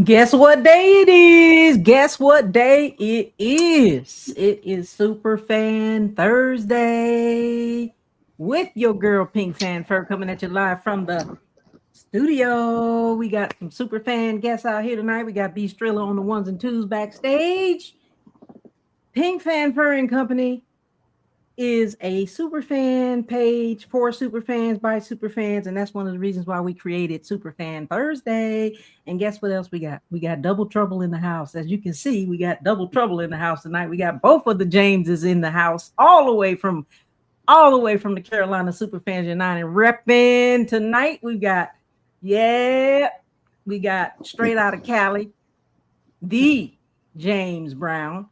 Guess what day it is? Guess what day it is? It is Superfan Thursday with your girl Pink Fan Fur coming at you live from the studio. We got some Superfan guests out here tonight. We got B Strilla on the ones and twos backstage. Pink Fan Fur and Company is a superfan page for superfans by superfans, and that's one of the reasons why we created Superfan Thursday. And guess what else we got? We got double trouble in the house. As you can see, we got double trouble in the house tonight. We got both of the Jameses in the house, all the way from the Carolina Superfans United repping tonight. We got straight out of Cali, the James Brown,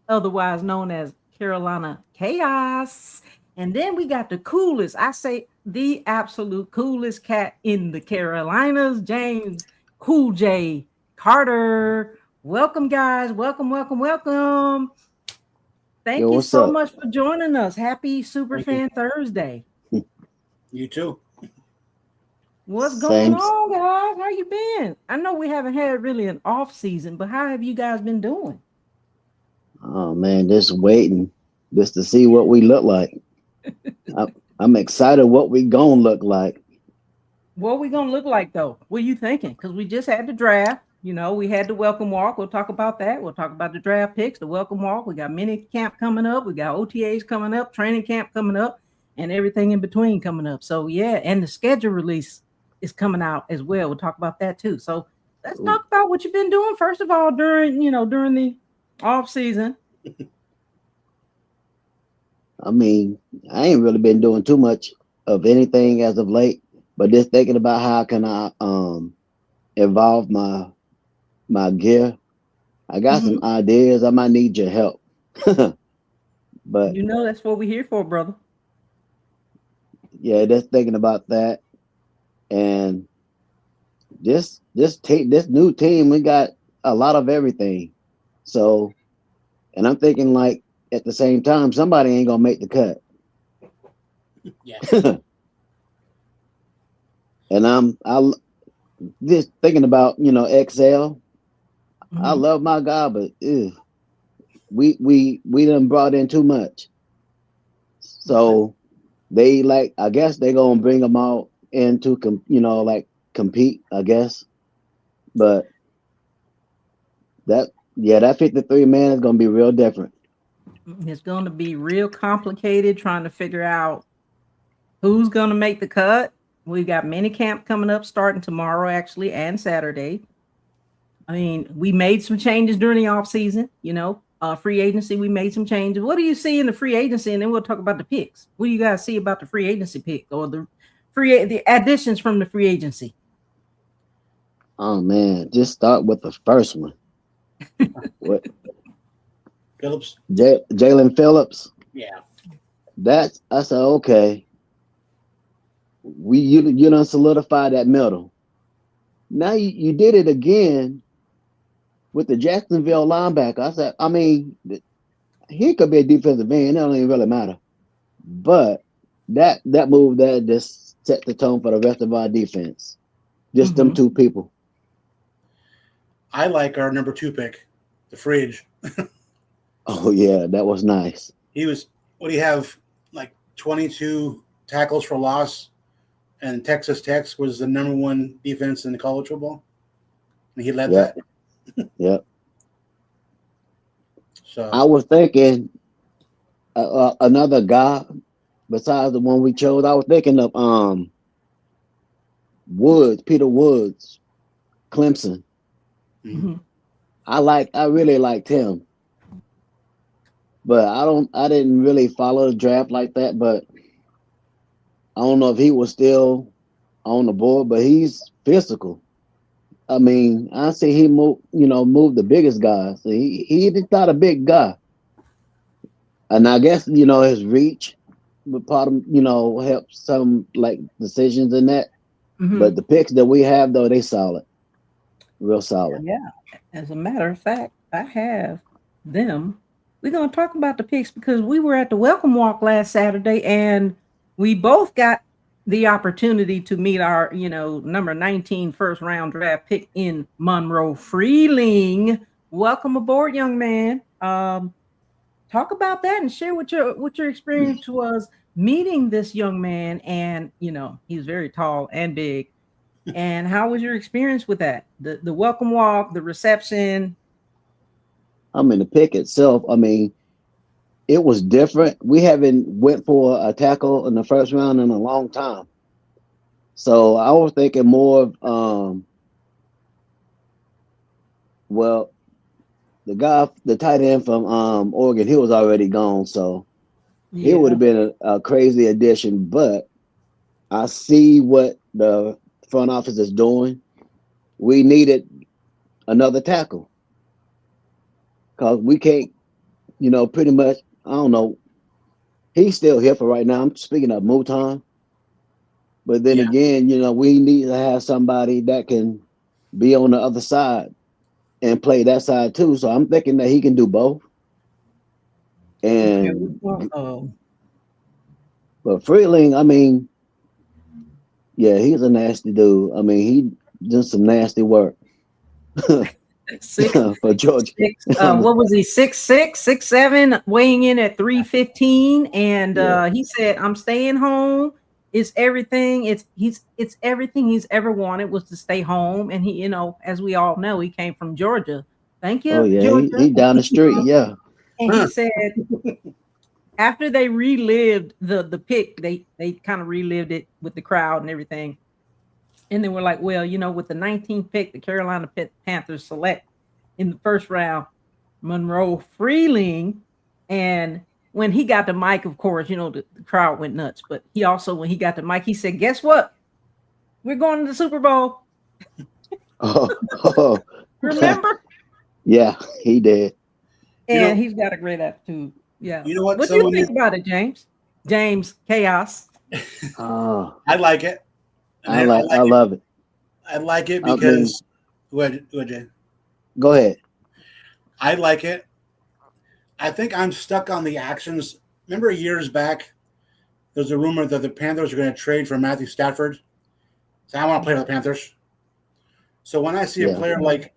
otherwise known as Carolina Chaos. And then we got the coolest, I say the absolute coolest cat in the Carolinas, James Cool J Carter. Welcome, guys. Welcome. Thank you so much for joining us. Happy Superfan Thursday. You too. What's going on, guys? How you been? I know we haven't had really an off season, but how have you guys been doing? Oh man, just waiting just to see what we look like. I'm excited what we gonna look like. What we gonna look like though? What are you thinking? Because we just had the draft. You know, we had the welcome walk. We'll talk about that. We'll talk about the draft picks, the welcome walk. We got mini camp coming up. We got OTAs coming up, training camp coming up, and everything in between coming up. So yeah, and the schedule release is coming out as well. We'll talk about that too. So let's talk about what you've been doing first of all during the off season. I mean, I ain't really been doing too much of anything as of late, but just thinking about how can I evolve my gear. I got some ideas. I might need your help. But that's what we're here for, brother. Yeah, just thinking about that. And this new team, we got a lot of everything. So, and I'm thinking like at the same time, somebody ain't gonna make the cut. Yeah. And I just thinking about XL. I love my guy, but we done brought in too much. So they I guess they gonna bring them out into compete, I guess. But that 53 man is gonna be real different. It's going to be real complicated trying to figure out who's going to make the cut. We've got mini camp coming up starting tomorrow, actually, and Saturday. I mean, we made some changes during the offseason, free agency, we made some changes. What do you see in the free agency? And then we'll talk about the picks. What do you guys see about the free agency pick or the additions from the free agency? Oh man, just start with the first one. What? Phillips. Jalen Phillips. Yeah. I said, okay. You done solidify that middle. Now you did it again with the Jacksonville linebacker. I said, I mean, he could be a defensive end. It don't even really matter. But that move there just set the tone for the rest of our defense. Just them two people. I like our number 2 pick, the Fridge. Oh yeah, that was nice. He was. What do you have? Like 22 tackles for loss, and Texas Tech was the number 1 defense in the college football, and he led that. Yep. So I was thinking another guy besides the one we chose. I was thinking of Peter Woods, Clemson. Mm-hmm. I really liked him, but I didn't really follow the draft like that. But I don't know if he was still on the board, but he's physical. I mean, I see he move the biggest guys. So he's not a big guy. And I guess, his reach would part of, help some like decisions in that. Mm-hmm. But the picks that we have though, they solid. Real solid. Yeah. As a matter of fact, I have them. We're gonna talk about the picks because we were at the welcome walk last Saturday and we both got the opportunity to meet our, number 19 first round draft pick in Monroe Freeling. Welcome aboard, young man. Talk about that and share what your experience was meeting this young man. And he's very tall and big. And how was your experience with that? The welcome walk, the reception. I mean, the pick itself. I mean, it was different. We haven't went for a tackle in the first round in a long time. So I was thinking more of, the tight end from Oregon, he was already gone. So it would have been a crazy addition. But I see what the front office is doing. We needed another tackle because we can't, pretty much, I don't know. He's still here for right now. I'm speaking of Mouton. But then again, we need to have somebody that can be on the other side and play that side too. So I'm thinking that he can do both. And but Freeling, I mean, yeah, he's a nasty dude. I mean, he did some nasty work for Georgia. What was he? 6'6", 6'7", weighing in at 315, and he said, "I'm staying home. It's everything. It's everything he's ever wanted was to stay home." And he, as we all know, he came from Georgia. Thank you. Oh yeah, Georgia. he down the street. Yeah. And he said, after they relived the pick, they kind of relived it with the crowd and everything. And they were like, well, with the 19th pick, the Carolina Panthers select in the first round Monroe Freeling. And when he got the mic, of course, the crowd went nuts. But he also, when he got the mic, he said, guess what? We're going to the Super Bowl. Remember? Yeah, he did. And he's got a great attitude. Yeah. You know what? What do you think about it, James? James Chaos. I like it. I love it. I like it because go ahead, Jay. Go ahead. I like it. I think I'm stuck on the actions. Remember years back, there was a rumor that the Panthers were going to trade for Matthew Stafford. So I want to play for the Panthers. So when I see a player like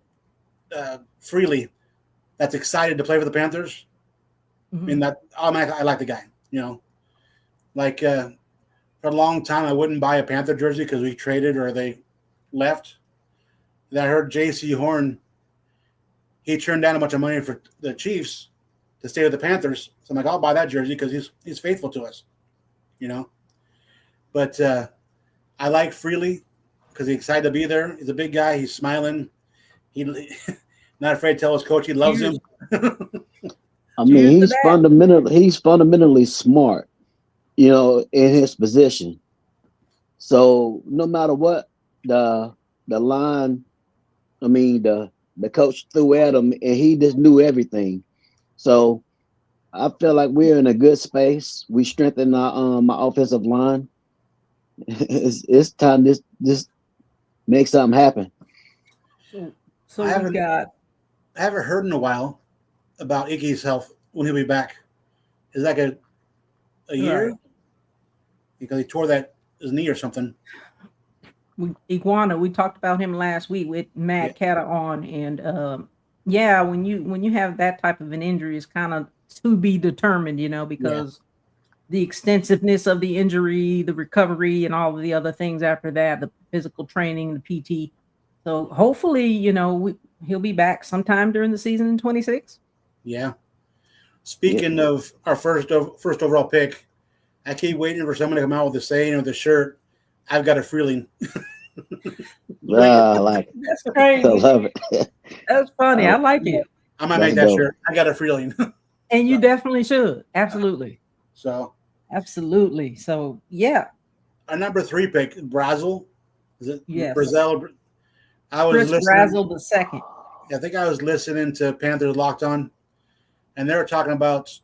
Freely that's excited to play for the Panthers, I mean, that automatically I like the guy. Like for a long time, I wouldn't buy a Panther jersey because we traded or they left. Then I heard J.C. Horn. He turned down a bunch of money for the Chiefs to stay with the Panthers. So I'm like, I'll buy that jersey because he's faithful to us, But I like Freely because he's excited to be there. He's a big guy. He's smiling. He not afraid to tell his coach he loves him. I mean, Cheers to he's that. fundamentally smart, in his position. So no matter what the line, the coach threw at him, and he just knew everything. So I feel like we're in a good space. We strengthened our offensive line. It's time this make something happen. So, I so we haven't got I haven't heard in a while about Iggy's health when he'll be back. Is that like a year? right. Because he tore his knee or something. Iguana. We talked about him last week with Yeah, Mad Cata on, and yeah, when you have that type of an injury, it's kind of to be determined, yeah, because the extensiveness of the injury, the recovery, and all of the other things after that, the physical training, the PT. So hopefully, he'll be back sometime during the season in 26. yeah. Yeah. Speaking of our first overall pick, I keep waiting for someone to come out with a saying or the shirt. I've got a feeling. Ah, I like it. That's I crazy. love it. That's funny. I, I like it. I might that's make that dope. shirt. I got a feeling. And you So, definitely should. Absolutely. so Absolutely. So, yeah. our number 3 pick, Brazil. Is it Yes. Brazil? I was Chris listening. Brazzle the second. I think I was listening to Panthers Locked On, and they were talking about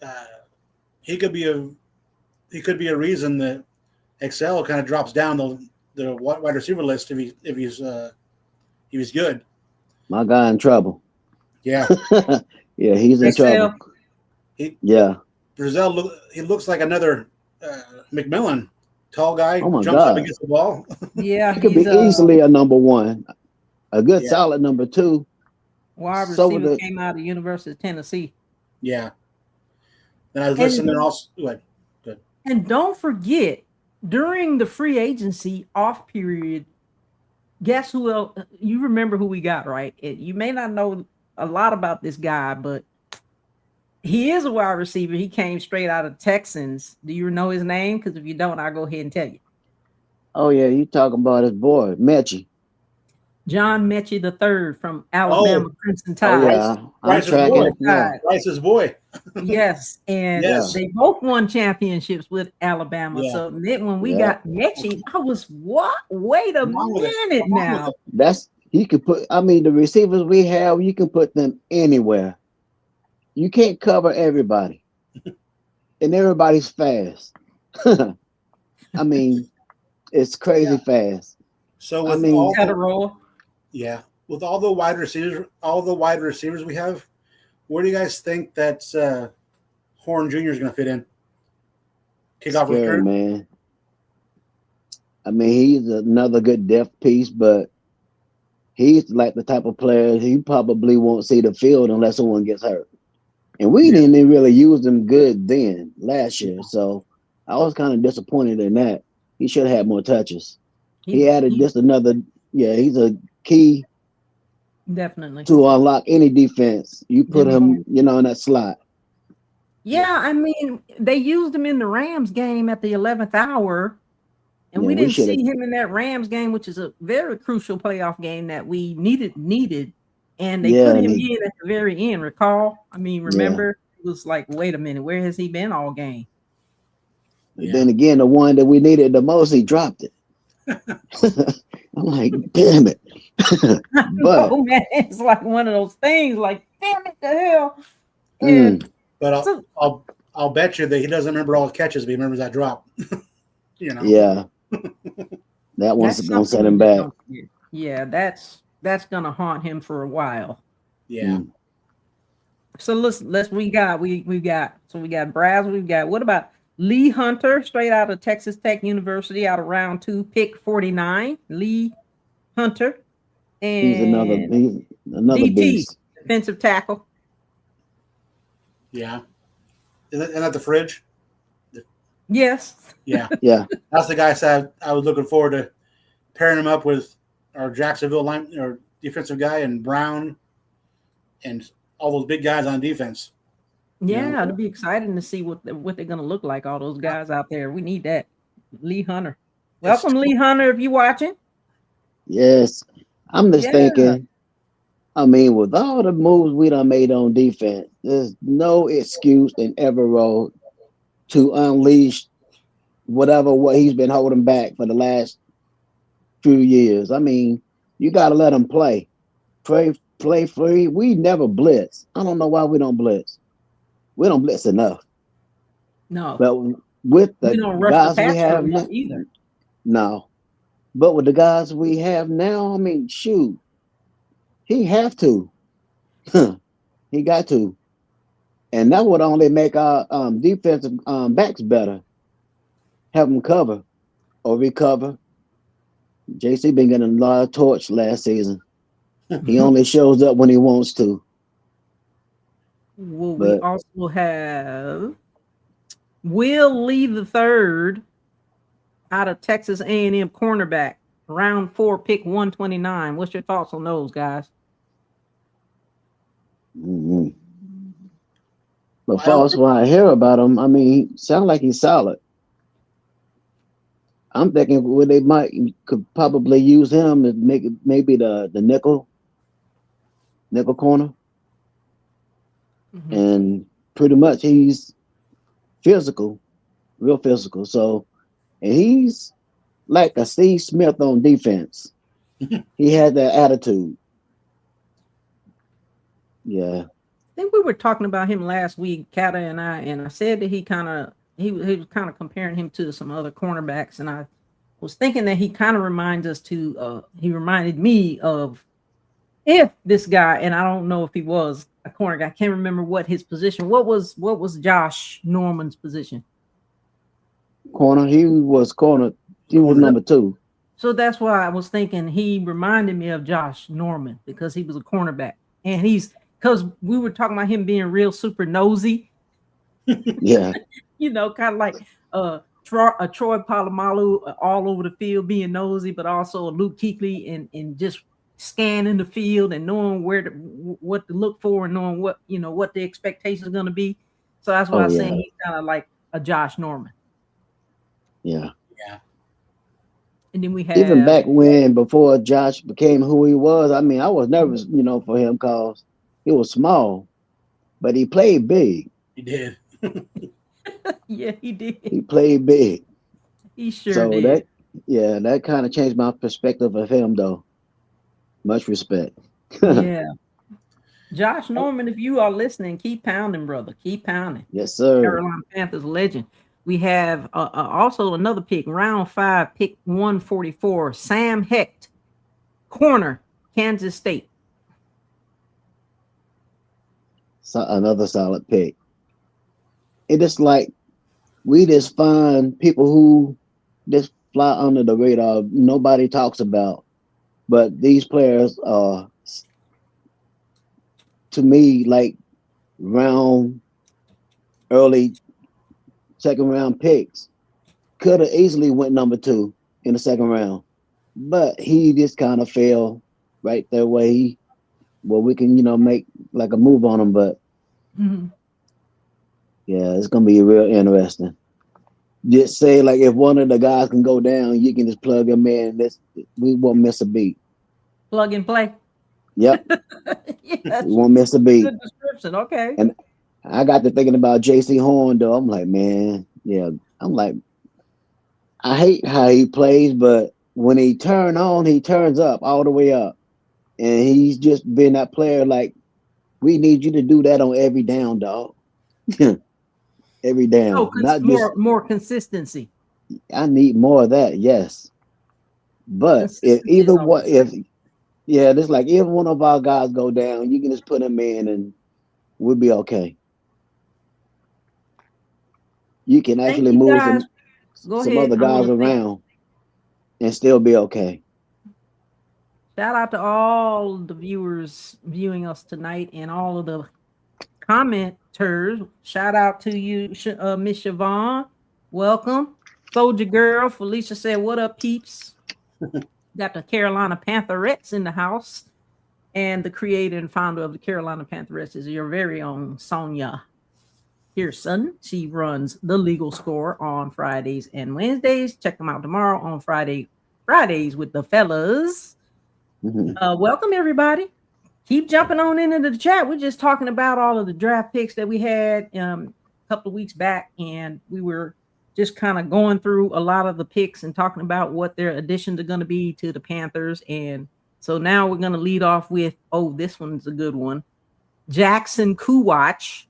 uh, he could be a reason that Excel kind of drops down the wide receiver list if he's good. My guy in trouble. Yeah, Yeah, he's in trouble. Excel. he Yeah. Brazil he looks like another McMillan, tall guy, Oh my jumps up God. against the ball. Yeah, He could he's be a easily a number one, a good Yeah, solid number two. wide So would receiver, the came out of University of Tennessee. yeah. Then I was And listening also. Good. and don't forget, during the free agency off period, guess who else? You remember who we got, right? You may not know a lot about this guy, but he is a wide receiver. He came straight out of Texans. Do you know his name? Because if you don't, I'll go ahead and tell you. Oh yeah, you talking about his boy, Mechie. John Mechie the third from Oh, Alabama Crimson Oh Tide. Rice, yeah, I'm Rice's tracking boy. Florida it. Yeah. Tide. Rice's boy. Yes, and Yeah. Yes. they both won championships with Alabama. Yeah. So then when we Yeah. got Mechie, I was what? Wait a Come on with it. minute Come on with now. it. That's you could put the receivers we have, you can put them anywhere. You can't cover everybody. And everybody's fast. I mean, it's crazy Yeah. fast. So I with mean, with all the wide receivers we have, where do you guys think that Horn Jr. is going to fit in? Kickoff scary, return? man. I mean, he's another good depth piece, but he's like the type of player he probably won't see the field unless someone gets hurt. And we Yeah. didn't even really use him good then last year. So I was kind of disappointed in that. He should have had more touches. He added just another, he's a key definitely. to unlock any defense. You put Definitely. him, in that slot. Yeah, I mean, they used him in the Rams game at the 11th hour, and Yeah, we we didn't should have. see him in that Rams game, which is a very crucial playoff game that we needed, and they Yeah, put and him in at the very end. Recall? I mean, yeah. remember? It was like, wait a minute, where has he been all game? And then again, the one that we needed the most, he dropped it. I'm like, damn it. But Oh man, it's like one of those things. Like, damn it, the hell. And But so, I'll bet you that he doesn't remember all the catches, but he remembers that drop. yeah, that one's that's gonna set something him you just back. don't forget. Yeah, that's gonna haunt him for a while. Yeah. So let's we got Braz, we've got what about Lee Hunter, straight out of Texas Tech University, out of round 2, pick 49. Lee Hunter. He's another And DT, beast. defensive tackle. Yeah. Isn't that the fridge? Yes. Yeah. Yeah. That's the guy I said I was looking forward to pairing him up with our Jacksonville defensive guy and Brown and all those big guys on defense. Yeah, it'll be exciting to see what they're going to look like, all those guys out there. We need that. Lee Hunter. Welcome, Lee Hunter, if you're watching. Yes. I'm just thinking, I mean, with all the moves we done made on defense, there's no excuse in every road to unleash what he's been holding back for the last few years. I mean, you got to let him play. Play free. We never blitz. I don't know why we don't blitz. We don't blitz enough. No, But with we the don't rush the guys we passer have enough now, either. no. But with the guys we have now, I mean, shoot, he have to. He got to. And that would only make our defensive backs better. Have them cover or recover. JC been getting a lot of torch last season. He only shows up when he wants to. Well, we But also have Will Lee the third out of Texas A&M cornerback, round 4, pick 129. What's your thoughts on those guys? mm-hmm. But false, when I hear about him, I mean, he sound like he's solid. I'm thinking what they could probably use him to make it maybe the nickel corner. Mm-hmm. And pretty much he's physical, real physical. So, and he's like a Steve Smith on defense. He had that attitude. Yeah. I think we were talking about him last week, Kata and I said that he was kind of comparing him to some other cornerbacks, and I was thinking that he kind of he reminded me of if this guy, and I don't know if he was a corner guy, I can't remember what his position. What was Josh Norman's position? Corner. He was corner. He was number 2. So that's why I was thinking he reminded me of Josh Norman because he was a cornerback, and because we were talking about him being real super nosy. Yeah. Kind of like Troy Polamalu all over the field being nosy, but also a Luke Kuechly and just scanning the field and knowing what to look for and knowing what the expectations are going to be. So that's why I'm saying he's kind of like a Josh Norman. Yeah. Yeah. And then we have even back before Josh became who he was. I mean, I was nervous, for him because he was small, but he played big. He did. Yeah, he did. He played big. He sure did. That kind of changed my perspective of him, though. Much respect. Yeah. Josh Norman, if you are listening, keep pounding, brother. Keep pounding. Yes, sir. Carolina Panthers legend. We have also another pick, round 5, pick 144, Sam Hecht, corner, Kansas State. So another solid pick. It is like we just find people who just fly under the radar. Nobody talks about, but these players are, to me, like early second round picks. Could have easily went number 2 in the second round, but he just kind of fell right there where we can make like a move on him. But yeah, it's gonna be real interesting. Just say like if one of the guys can go down, you can just plug him in. We won't miss a beat. Plug and play. Yep. Yeah, we won't miss a beat. Good description. Okay. And I got to thinking about JC Horn though. I'm like, man, yeah. I'm like, I hate how he plays, but when he turns up all the way up. And he's just been that player like, we need you to do that on every down, dog. Every down. So Not more consistency. I need more of that, yes. But if either one of our guys go down, you can just put him in and we'll be okay. You can actually move some other guys around and still be okay. Shout out to all the viewers viewing us tonight and all of the commenters. Shout out to you, Miss Siobhan. Welcome. Soldier Girl. Felicia said, what up, peeps? Got the Carolina Pantherettes in the house. And the creator and founder of the Carolina Pantherettes is your very own Sonia Pearson. She runs The Legal Score on Fridays and Wednesdays. Check them out tomorrow on Fridays with the fellas. Welcome, everybody. keep jumping on into the chat. We're just talking about all of the draft picks that we had a couple of weeks back, and we were just kind of going through a lot of the picks and talking about what their additions are going to be to the Panthers. And so now we're going to lead off with, this one's a good one. Jackson Kuwach,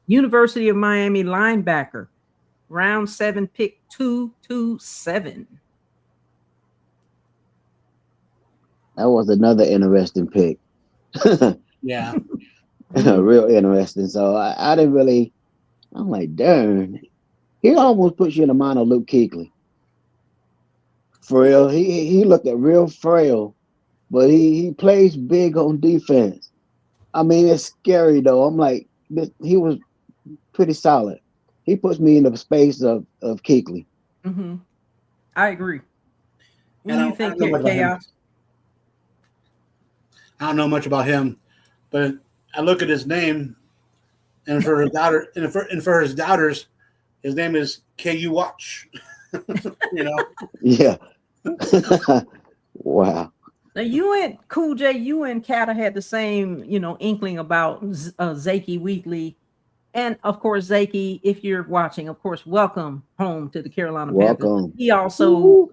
University of Miami linebacker, round 7 pick 227. That was another interesting pick. Yeah. Real interesting. So I didn't really, I'm like, darn. He almost puts you in the mind of Luke Kuechly. For real, he looked at real frail, but he plays big on defense. I mean, it's scary though. I'm like, he was pretty solid. He puts me in the space of Kuechly. Mm-hmm. I agree. What do you think, Chaos? I don't know much about him, but I look at his name, and for his daughter, and for his daughters, his name is KU Watch. You know? Yeah. Wow. Now you and Cool J, you and Kata had the same, inkling about Zaki Weekly, and of course Zaki. If you're watching, of course, welcome home to the Carolina Panthers. He also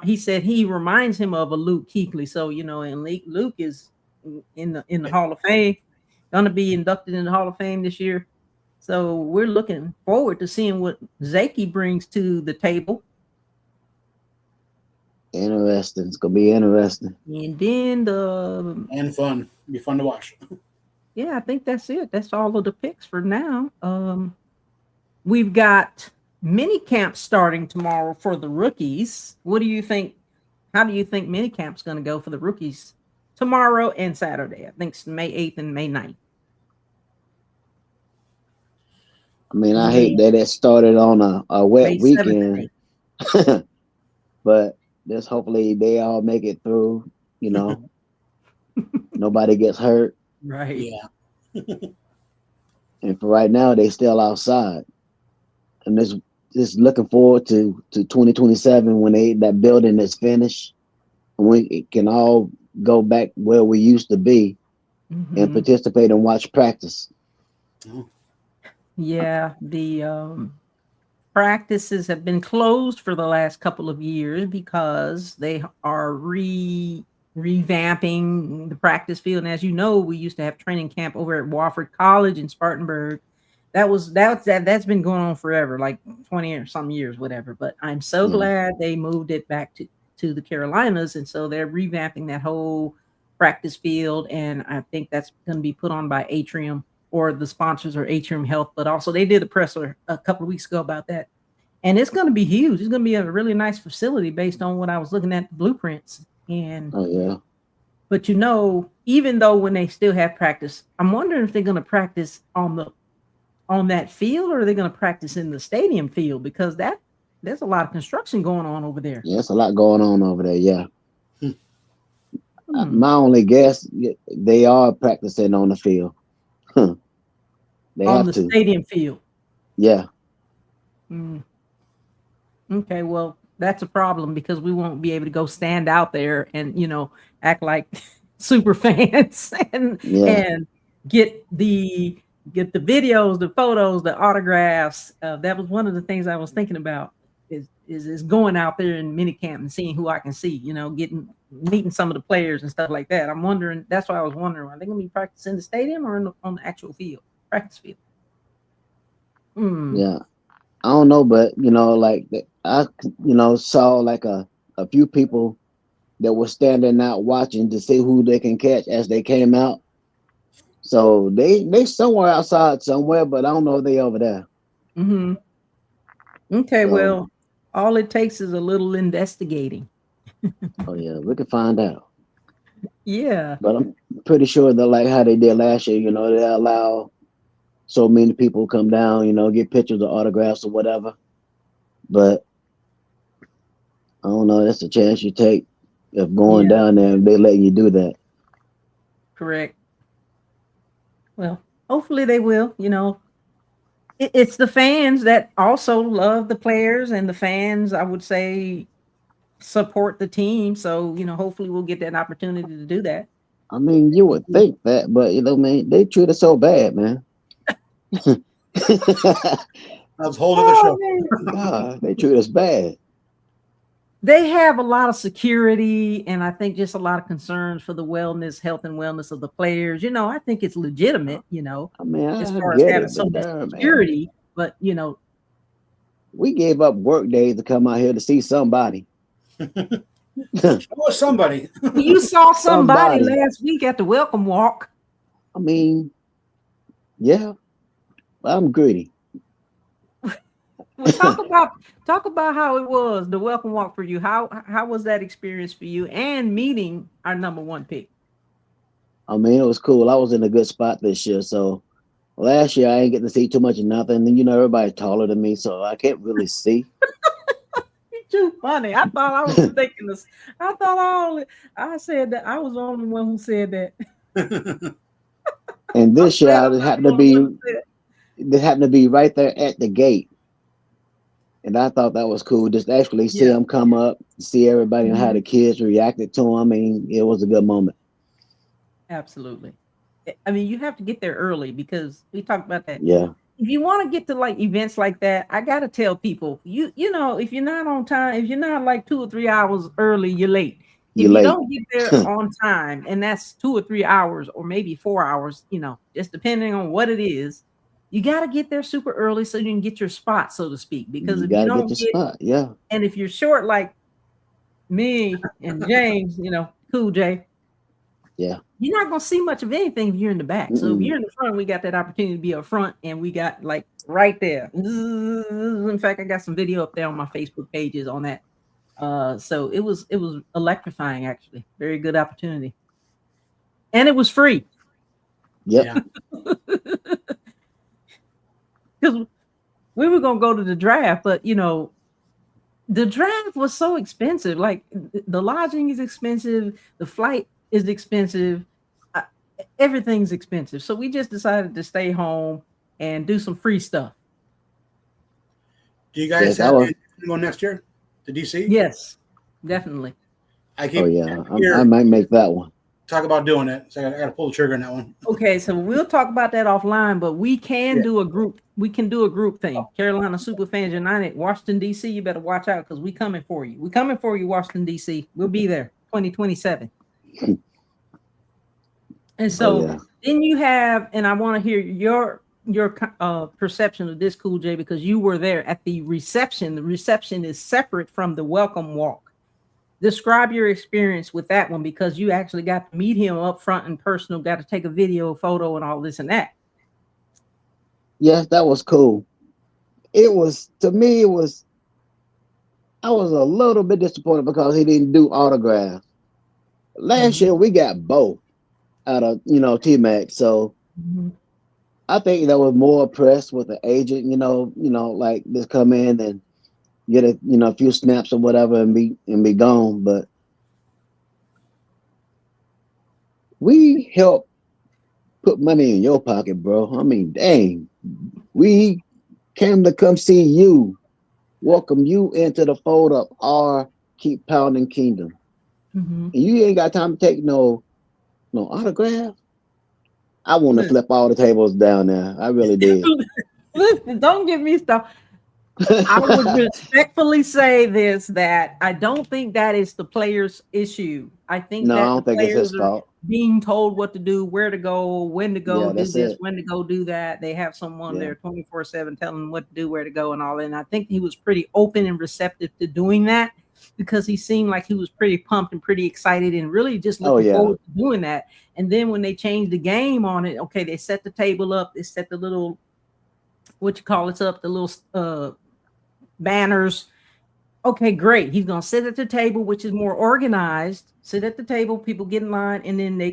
he said he reminds him of a Luke Kuechly. So and Luke is in the Hall of Fame, going to be inducted in the Hall of Fame this year. So we're looking forward to seeing what Zaki brings to the table. Interesting. It's gonna be interesting. And then and fun. It'll be fun to watch. Yeah, I think that's it. That's all of the picks for now. We've got mini camp starting tomorrow for the rookies. What do you think? How do you think mini camp's going to go for the rookies tomorrow and Saturday? I think it's May 8th and May 9th. I mean, I hate that it started on a wet weekend, but just hopefully they all make it through. Nobody gets hurt. Right. Yeah. And for right now, they still outside, and just looking forward to 2027 when that building is finished, and we can all go back where we used to be and participate and watch practice. Yeah, the practices have been closed for the last couple of years because they are revamping the practice field. And as you know, we used to have training camp over at Wofford College in Spartanburg. That's been going on forever, like 20 or some years, whatever. But I'm so glad they moved it back to the Carolinas, and so they're revamping that whole practice field. And I think that's going to be put on by Atrium, or the sponsors are Atrium Health. But also they did a presser a couple of weeks ago about that, and it's going to be huge. It's going to be a really nice facility based on what I was looking at the blueprints. And but even though when they still have practice, I'm wondering if they're going to practice on that field, or are they going to practice in the stadium field, because there's a lot of construction going on over there. Yeah, there's a lot going on over there. Yeah. My only guess, they are practicing on the field. They on have the to. Stadium field. Yeah. Okay, well, that's a problem, because we won't be able to go stand out there and act like super fans and get the videos, the photos, the autographs. That was one of the things I was thinking about, is going out there in minicamp and seeing who I can see, meeting some of the players and stuff like that. I'm wondering, that's why I was wondering, are they going to be practicing in the stadium or on the actual field, practice field? Yeah. I don't know, but I saw like a few people that were standing out watching to see who they can catch as they came out. So they somewhere outside somewhere, but I don't know if they over there. Okay, well, all it takes is a little investigating. Oh yeah, we can find out. Yeah, but I'm pretty sure that, like how they did last year, they allow so many people come down, get pictures or autographs or whatever. But I don't know. That's a chance you take of going down there and they letting you do that. Correct. Well, hopefully they will. It's the fans that also love the players, and the fans, I would say, support the team. So, hopefully we'll get that opportunity to do that. I mean, you would think that, but you know, man, they treat us so bad, man. That's a whole other Oh, show. man. God, they treat us bad. They have a lot of security, and I think just a lot of concerns for the health and wellness of the players. I think it's legitimate, I mean, as I get far as get having it, so but much damn, man, security, but we gave up work days to come out here to see somebody. Show us somebody. you saw somebody Somebody. last week at the welcome walk. I mean, yeah, I'm greedy. Well, talk about how it was the welcome walk for you. How was that experience for you and meeting our number one pick? I mean, it was cool. I was in a good spot this year. So last year I ain't get to see too much of nothing. And everybody's taller than me, so I can't really see. You're too funny. I thought I was thinking this. I thought I said that I was the only one who said that. And I'm this year glad I I'm just not happened the to only one be who said it. they happened to be right there at the gate. And I thought that was cool. Just actually see Yeah. them come up, see everybody and how Mhm. the kids reacted to them. I mean, it was a good moment. Absolutely. I mean, you have to get there early because we talked about that. Yeah, If you want to get to like events like that, I gotta tell people, if you're not on time, if you're not like 2 or 3 hours early, you're late. If you're you late. don't get there on time, and that's 2 or 3 hours, or maybe 4 hours, just depending on what it is, you got to get there super early so you can get your spot, so to speak. Because You if you got to get don't your get, spot. Yeah. and if you're short like me and James, Cool J, Yeah. you're not gonna see much of anything if you're in the back. So if Mm-mm. you're in the front, we got that opportunity to be up front, and we got like right there. In fact, I got some video up there on my Facebook pages on that. So it was electrifying, actually. Very good opportunity, and it was free Yep. Yeah. because we were gonna go to the draft, but the draft was so expensive. Like the lodging is expensive, the flight is expensive, uh, everything's expensive. So we just decided to stay home and do some free stuff. Do you guys Yes, I have was. any go next year to DC? Yes, definitely. I Oh keep yeah, I here might make that one. talk about doing it, so I got to pull the trigger on that one. Okay, so we'll talk about that offline, but we can Yeah. do a group. We can do a group thing. Carolina Superfans United, Washington D.C. You better watch out because we coming for you. We coming for you, Washington D.C. We'll be there 2027. And Oh so yeah. then you have, and I want to hear your perception of this, Cool J, because you were there at the reception. The reception is separate from the welcome walk. Describe your experience with that one because you actually got to meet him up front and personal, got to take a video, photo, and all this and that. Yes, that was cool. It was to me. It was. I was a little bit disappointed because he didn't do autographs. Last Mhm. year we got both out of T Mac. So Mhm. I think that was more press with the agent. Like just come in and get a few snaps or whatever and be gone. But we help put money in your pocket, bro. I mean, dang, we came to come see you, welcome you into the fold of our Keep Pounding Kingdom. Mhm. And you ain't got time to take no autograph. I want to Listen, flip all the tables down there. I really did. listen, don't get me started. I would respectfully say this that I don't think that is the players' issue. I think No, I that the don't think it's his players are fault. being told what to do, where to go, when to go, Yeah, do that's this, it. when to go do that. They have someone Yeah, there 24/7 telling them what to do, where to go, and all that. And I think he was pretty open and receptive to doing that because he seemed like he was pretty pumped and pretty excited and really just oh looking yeah, forward to doing that. And then when they changed the game on it, okay, they set the table up, they set the little what you call it's up, the little banners. Okay, great. He's gonna sit at the table, which is more organized. Sit at the table, people get in line, and then they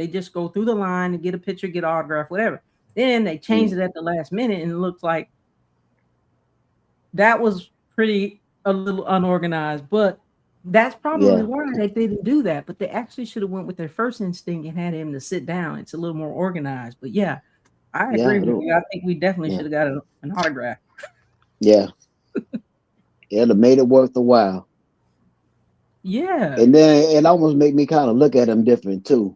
just go through the line and get a picture, get an autograph, whatever. Then they changed it at the last minute, and it looks like that was pretty a little unorganized, but that's probably yeah, why they didn't do that. But they actually should have went with their first instinct and had him to sit down. It's a little more organized. But yeah, I yeah. agree with you. I think we definitely Yeah, should have got an autograph. yeah. It'd have made it worth the while. Yeah. And then it almost made me kind of look at him different too.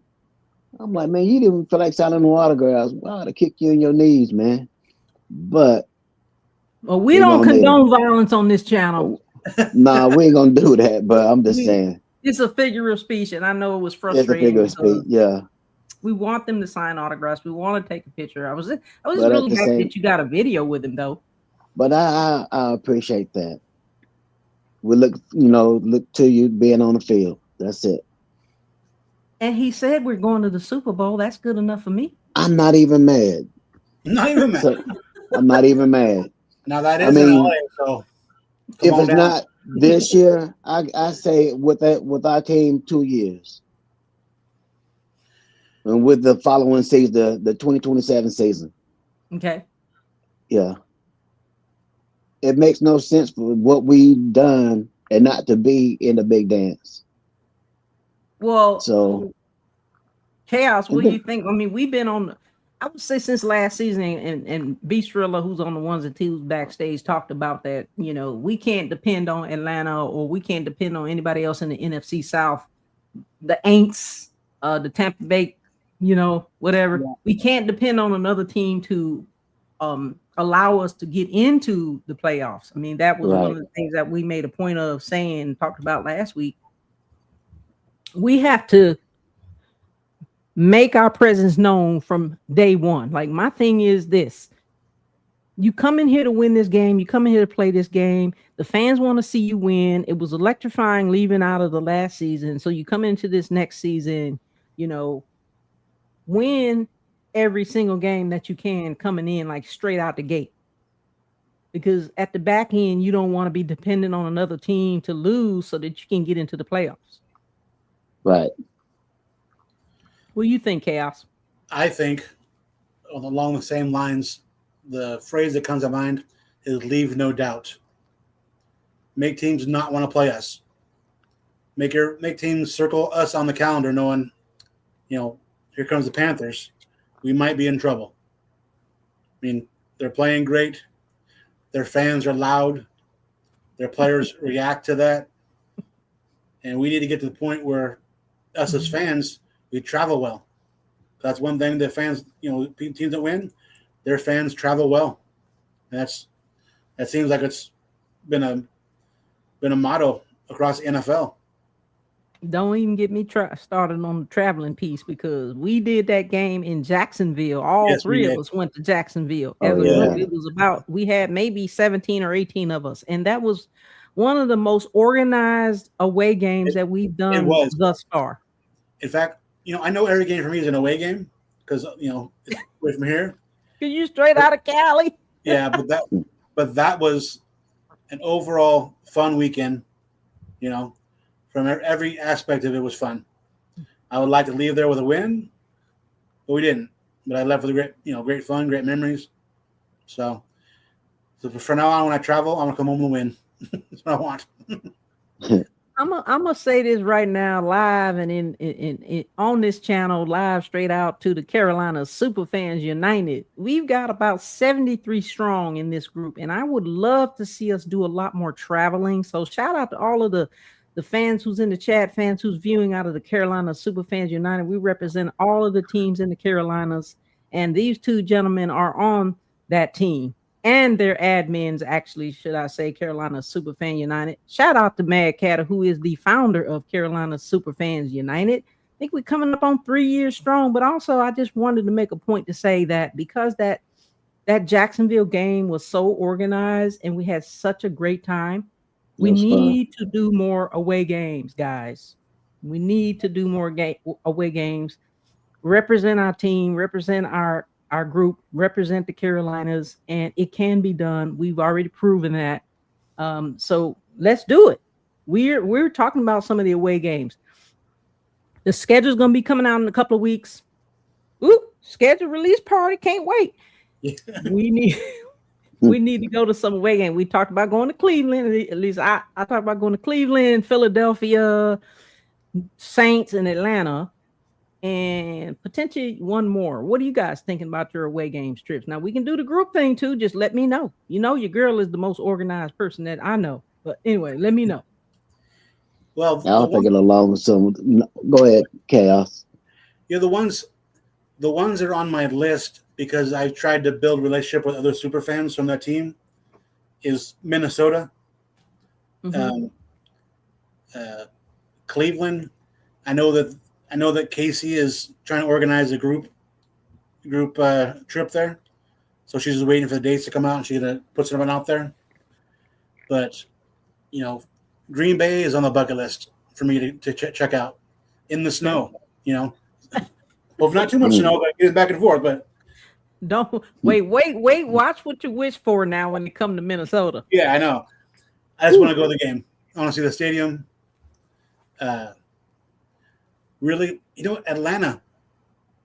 I'm like, man, you didn't feel like signing no autographs. Wow, to kick you in your knees, man. But Well, we we're don't gonna need condone violence on this channel. Nah, we ain't gonna do that. But I'm just saying, It's a figure of speech, and I know it was it's a frustrating figure of speech. because Yeah, we want them to sign autographs. We want to take a picture. I was just but at really the happy same, that you got a video with him, though. but I appreciate that. We look to you being on the field. That's it. And he said we're going to the Super Bowl. That's good enough for me. I'm not even mad. Not even mad. So I'm not even mad. Now that I is in mean, LA, so come if on it's down. not this year, I say with our team 2 years. And with the following season, the 2027 season. Okay. Yeah. It makes no sense for what we've done and not to be in the big dance. Well, So Chaos, what do you think? I mean, we've been on, I would say since last season, and Beastrilla, who's on the ones and twos backstage, talked about that. We can't depend on Atlanta, or we can't depend on anybody else in the NFC South. The Aints, the Tampa Bay, whatever. Yeah. We can't depend on another team to allow us to get into the playoffs. I mean, that was one of the things that we made a point of saying, talked about last week. We have to make our presence known from day one. Like, my thing is this: you come in here to win this game, you come in here to play this game. The fans want to see you win. It was electrifying leaving out of the last season. So you come into this next season, win every single game that you can coming in, like straight out the gate. Because at the back end, you don't want to be dependent on another team to lose so that you can get into the playoffs. Right. What do you think, Chaos? I think along the same lines, the phrase that comes to mind is leave no doubt. Make teams not want to play us. Make teams circle us on the calendar knowing, here comes the Panthers. We might be in trouble. I mean, they're playing great. Their fans are loud. Their players react to that. And we need to get to the point where us as fans, we travel well. That's one thing that fans, teams that win, their fans travel well. And that seems like it's been a motto across the NFL. Don't even get me started on the traveling piece, because we did that game in Jacksonville. All three of us went to Jacksonville. Oh, yeah. It was we had maybe 17 or 18 of us. And that was one of the most organized away games that we've done thus far. In fact, I know every game for me is an away game because, it's away from here. Because you straight out of Cali. Yeah, but that was an overall fun weekend, From every aspect of it was fun. I would like to leave there with a win, but we didn't. But I left with great fun, great memories. So for now on, when I travel, I'm gonna come home and win. That's what I want. I'm gonna say this right now, live and in on this channel, live straight out to the Carolina Superfans United. We've got about 73 strong in this group, and I would love to see us do a lot more traveling. So shout out to all of the fans who's in the chat, fans who's viewing out of the Carolina Superfans United. We represent all of the teams in the Carolinas, and these two gentlemen are on that team. And their admins, actually, should I say, Carolina Superfan United. Shout out to Mad Catter, who is the founder of Carolina Superfans United. I think we're coming up on 3 years strong, but also I just wanted to make a point to say that because that Jacksonville game was so organized and we had such a great time, we need to do more away games, guys. We need to do more away games. Represent our team, represent our group, represent the Carolinas, and it can be done. We've already proven that. So let's do it. We're talking about some of the away games. The schedule's going to be coming out in a couple of weeks. Ooh, schedule release party. Can't wait. Yeah. We need to go to some away game. We talked about going to Cleveland. At least I talked about going to Cleveland, Philadelphia, Saints, and Atlanta. And potentially one more. What are you guys thinking about your away game trips? Now, we can do the group thing too. Just let me know. Your girl is the most organized person that I know. But anyway, let me know. Well, I'll take it along with some. Go ahead, Chaos. Yeah, the ones that are on my list because I tried to build a relationship with other super fans from that team is Minnesota, Mhm. um, uh, Cleveland. I know that I know that Casey is trying to organize a group trip there, so she's just waiting for the dates to come out and she's gonna put something out there. But you know, Green Bay is on the bucket list for me to check out in the Okay. snow. You know, well, if not too much Mm. snow, but get back and forth. But Don't wait. Watch what you wish for now when you come to Minnesota. yeah, I know. I just want to go to the game. I want to see the stadium. Uh, really, Atlanta.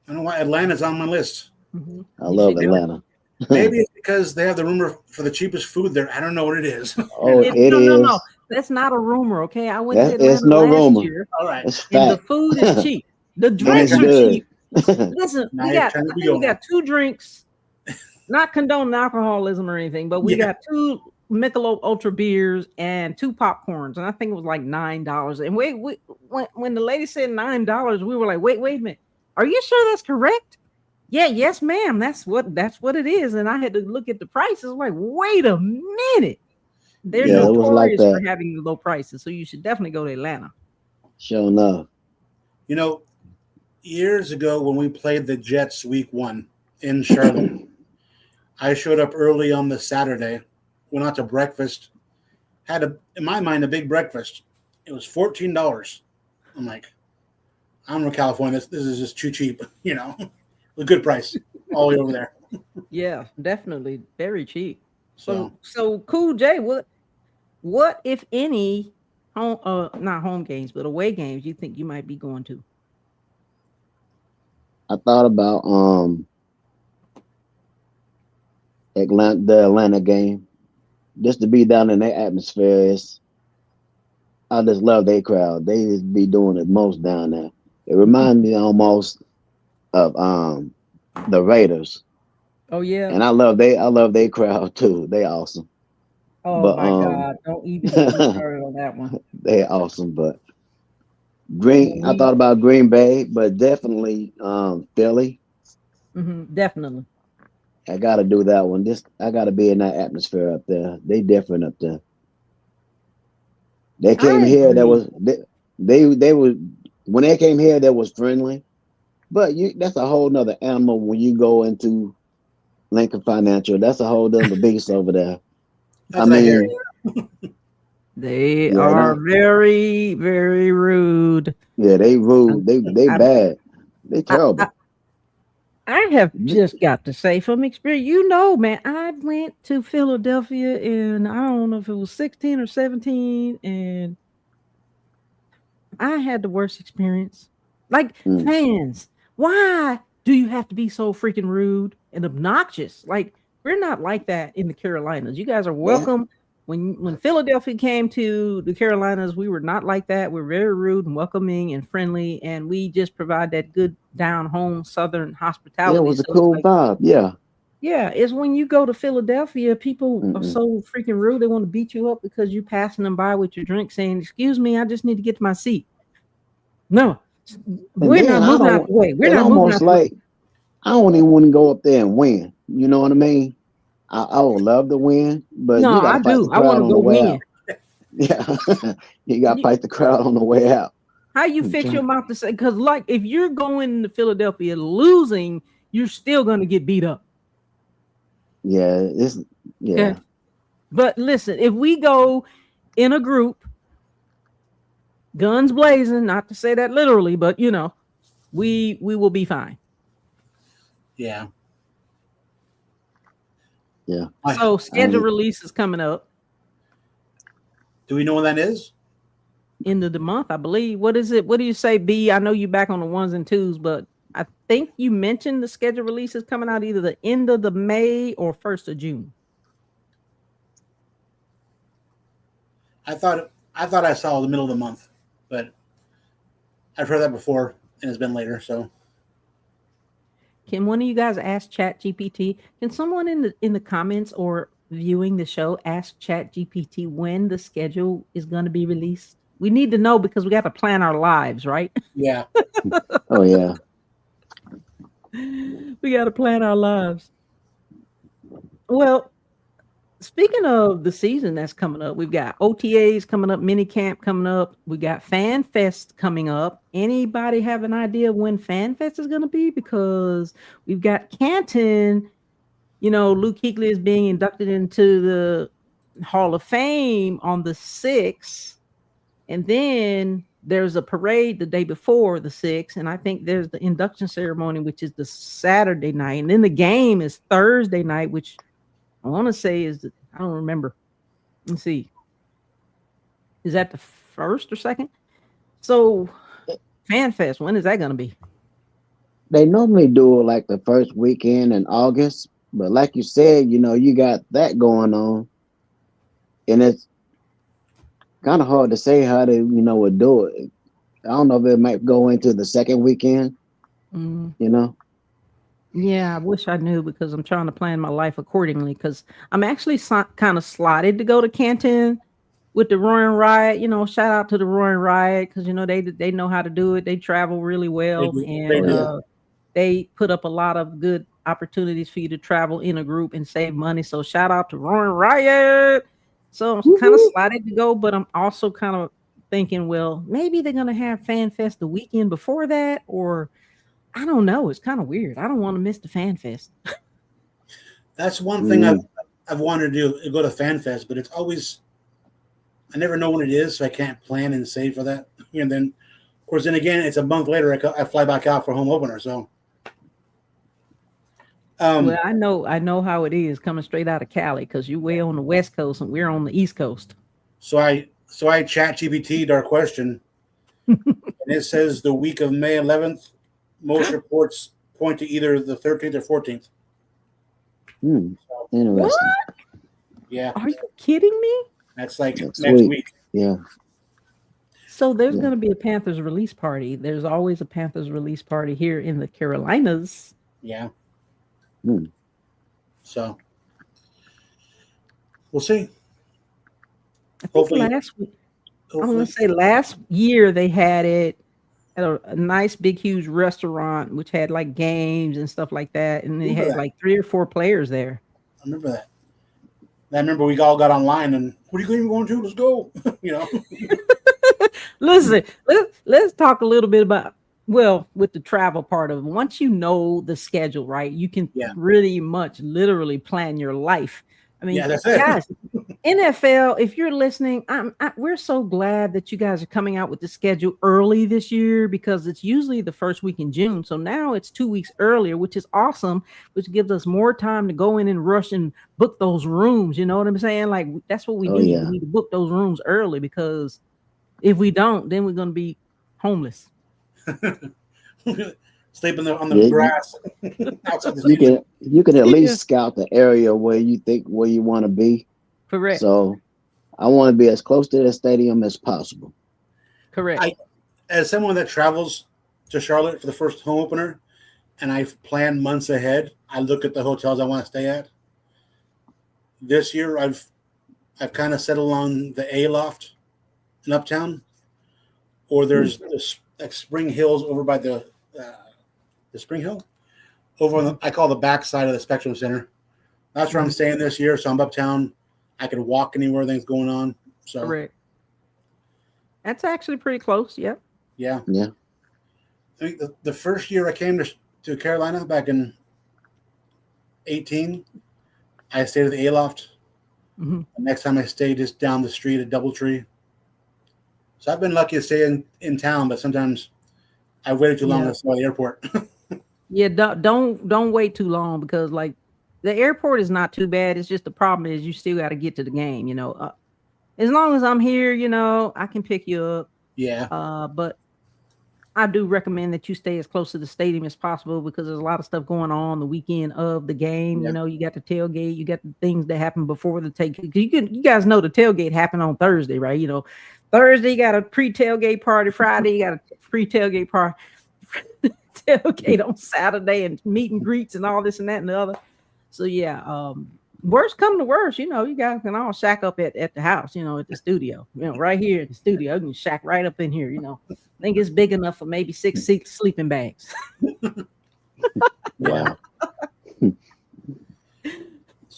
I don't know why Atlanta's on my list. Mhm. I You love should go. Atlanta. Maybe it's because they have the rumor for the cheapest food there. I don't know what it is. Oh, It it no. is. That's not a rumor, okay? I went to It's Atlanta no last rumor. year, All right. It's and the fact. food is And cheap. The Now you're drinks it's trying are to good. cheap. Listen, now you're trying to I be think we going. got 2 drinks, not condoning alcoholism or anything, but we Yeah. got 2 Michelob Ultra beers and 2 popcorns, and I think it was like $9. And when the lady said $9, we were like, wait a minute, are you sure that's correct? Yeah, yes, ma'am. That's what it is. And I had to look at the prices. Like, wait a minute, they're Yeah, Yeah. it was like notorious for that. having the low prices, so you should definitely go to Atlanta. Sure enough. You know, years ago when we played the Jets week 1 in Charlotte, I showed up early on the Saturday, went out to breakfast, had in my mind a big breakfast. It was $14. I'm like, I'm from California. This is just too cheap, a good price all the way over there. Yeah, definitely very cheap. So So so cool, Jay. What if any home not home games but away games you think you might be going to? I thought about the Atlanta game. Just to be down in their atmosphere is I just love their crowd. They just be doing the most down there. It reminds me almost of the Raiders. Oh yeah. And I love their crowd too. They awesome. Oh But my God! Don't even get me started on that one. they awesome. But When I we thought about Green Bay, but definitely Philly. definitely. I gotta do that one. I gotta be in that atmosphere up there. They different up there. They came I here. That agree. was they were when they came here. That was friendly. But that's a whole nother animal when you go into Lincoln Financial. That's a whole other beast over there. I that's what I hear. mean, They yeah, are very, very rude. yeah, they Um, rude. They I, bad. They I, I, terrible. I have just got to say from experience, man, I went to Philadelphia and I don't know if it was 16 or 17, and I had the worst experience. Like, Mm. fans, why do you have to be so freaking rude and obnoxious? Like, we're not like that in the Carolinas. You guys are That welcome. When Philadelphia came to the Carolinas, we were not like that. We're very rude and welcoming and friendly, and we just provide that good down home Southern yeah, it hospitality. was a So it's cool like, vibe. Yeah. yeah, it's when you go to Philadelphia, people are Mm-mm. so freaking rude. They want to beat you up because you passing them by with your drink, saying, "Excuse me, I just need to get to my seat." No, And we're then not I moving out don't. the way. We're It's not moving almost out the way. like I don't even want to go up there and win. You know what I mean? I would love to win, but No, you got to I fight do. the I want crowd to on go the way win. out. Yeah, you got to You, fight the crowd on the way out. how you I'm fix your trying- mouth to say? Because like, if you're going to Philadelphia losing, you're still going to get beat up. Yeah, it's Okay, yeah, but listen, if we go in a group, guns blazing, not to say that literally, but we will be fine. Yeah. yeah. So I schedule ain't, release is coming up Do we know when that is? end of the month, I believe. What is it? What do you say, B? I know you back on the ones and twos, but I think you mentioned the schedule release is coming out either the end of the May or 1st of June. I thought I saw the middle of the month, but I've heard that before and it's been later. So Can one of you guys ask Chat GPT? Can someone in the comments or viewing the show ask Chat GPT when the schedule is going to be released? We need to know because we got to plan our lives, right? yeah, oh yeah. We got to plan our lives. Well, speaking of the season that's coming up, we've got OTAs coming up, mini camp coming up. We got Fan Fest coming up. Anybody have an idea of when Fan Fest is going to be? Because we've got Canton. Luke Kuechly is being inducted into the Hall of Fame on the 6th. And then there's a parade the day before the 6th. And I think there's the induction ceremony, which is the Saturday night. And then the game is Thursday night, which I want to say I don't remember. Let's see. Is that the first or second? So Fan Fest, when is that going to be? They normally do it like the first weekend in August, but like you said, you got that going on, and it's kind of hard to say how they, would do it. I don't know if it might go into the second weekend, Yeah, I wish I knew because I'm trying to plan my life accordingly because I'm actually kind of slotted to go to Canton with the Roaring Riot. Shout out to the Roaring Riot because, they know how to do it. They travel really well and they put up a lot of good opportunities for you to travel in a group and save money. So shout out to Roaring Riot. So I'm kind of slotted to go, but I'm also kind of thinking, well, maybe they're going to have Fan Fest the weekend before that or I don't know. It's kind of weird. I don't want to miss the Fan Fest. That's one thing I've wanted to do, go to Fan Fest, but it's always, I never know when it is, so I can't plan and save for that. And then, of course, then again, it's a month later, I fly back out for home opener. So, well, I know how it is coming straight out of Cali because you're way on the West Coast and we're on the East Coast. So I chat GPT'd our question, and it says the week of May 11th. Most reports point to either the 13th or 14th. Interesting. What? Yeah. Are you kidding me? That's like next week. week. Yeah. So there's going to be a Panthers release party. There's always a Panthers release party here in the Carolinas. Yeah. So we'll see. I think I'm going to say last year they had it at a nice big huge restaurant which had like games and stuff like that, and they had like 3 or 4 players there. I remember that. I remember we all got online and what are you going to? Let's go. Listen, let's talk a little bit about with the travel part of it. Once you know the schedule, right, you can pretty much literally plan your life. I mean, that's it. Guys, NFL, if you're listening, we're so glad that you guys are coming out with the schedule early this year because it's usually the first week in June. So now it's 2 weeks earlier, which is awesome, which gives us more time to go in and rush and book those rooms. You know what I'm saying? Like, that's what we need. Yeah. We need to book those rooms early because if we don't, then we're going to be homeless. Sleeping on the grass outside the stadium. You can at least scout the area where you want to be. Correct. So I want to be as close to the stadium as possible. Correct. As someone that travels to Charlotte for the first home opener, and I've planned months ahead, I look at the hotels I want to stay at. This year, I've kind of settled on the A Loft in Uptown, or there's this like Spring Hills over by the Spring Hill, over on I call the back side of the Spectrum Center. That's where I'm staying this year. So I'm uptown. I can walk anywhere things going on. So correct. That's actually pretty close. Yep. Yeah. Yeah. I think the first year I came to Carolina back in 2018, I stayed at the Aloft. Mm-hmm. The next time I stayed just down the street at Doubletree. So I've been lucky to stay in town, but sometimes I waited too long to stay at the airport. Yeah, don't wait too long because like the airport is not too bad. It's just the problem is you still got to get to the game. As long as I'm here, I can pick you up. Yeah. But I do recommend that you stay as close to the stadium as possible because there's a lot of stuff going on the weekend of the game. Yep. You got the tailgate, you got the things that happen before the tailgate. You guys know the tailgate happened on Thursday, right? Thursday you got a pre-tailgate party. Friday you got a pre-tailgate party. Tailgate on Saturday and meet and greets and all this and that and the other. So yeah, worst come to worst, you guys can all shack up at the house, at the studio, right here at the studio. You can shack right up in here, I think it's big enough for maybe 6 sleeping bags. Yeah.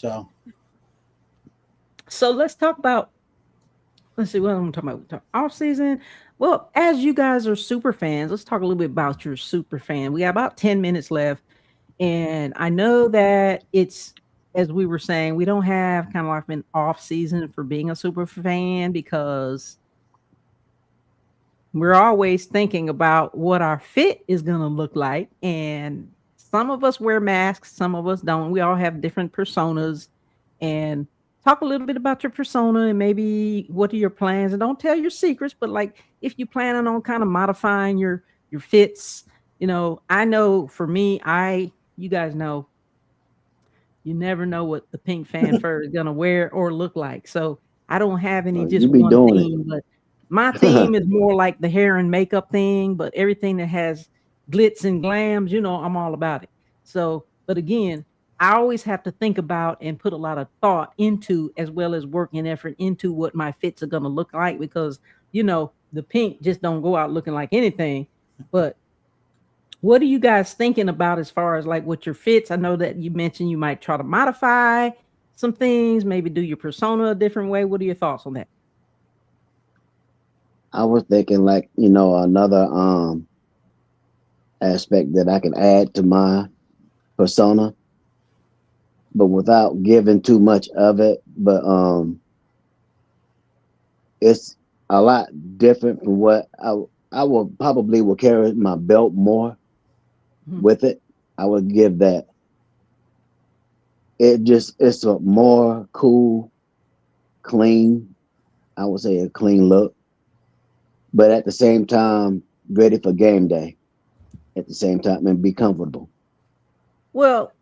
Wow. So let's talk about. Let's see what I'm talking about. Off season. Well, as you guys are super fans, let's talk a little bit about your super fan. We got about 10 minutes left. And I know that it's, as we were saying, we don't have kind of like an off season for being a super fan because we're always thinking about what our fit is going to look like. And some of us wear masks, some of us don't. We all have different personas. And talk a little bit about your persona and maybe what are your plans. And don't tell your secrets, but like if you planning on kind of modifying your fits, I know for me, you guys know you never know what the pink fan fur is gonna wear or look like. So I don't have any You just be one doing theme, but my theme is more like the hair and makeup thing, but everything that has glitz and glams, I'm all about it. So, but again, I always have to think about and put a lot of thought into as well as work and effort into what my fits are gonna look like because the pink just don't go out looking like anything. But what are you guys thinking about as far as like what your fits? I know that you mentioned you might try to modify some things, maybe do your persona a different way. What are your thoughts on that? I was thinking like, another aspect that I can add to my persona, but without giving too much of it. But it's a lot different from what I will probably will carry my belt more Mhm. with it. I would give that. It's a more cool, clean. I would say a clean look, but at the same time, ready for game day. At the same time, and be comfortable. Well,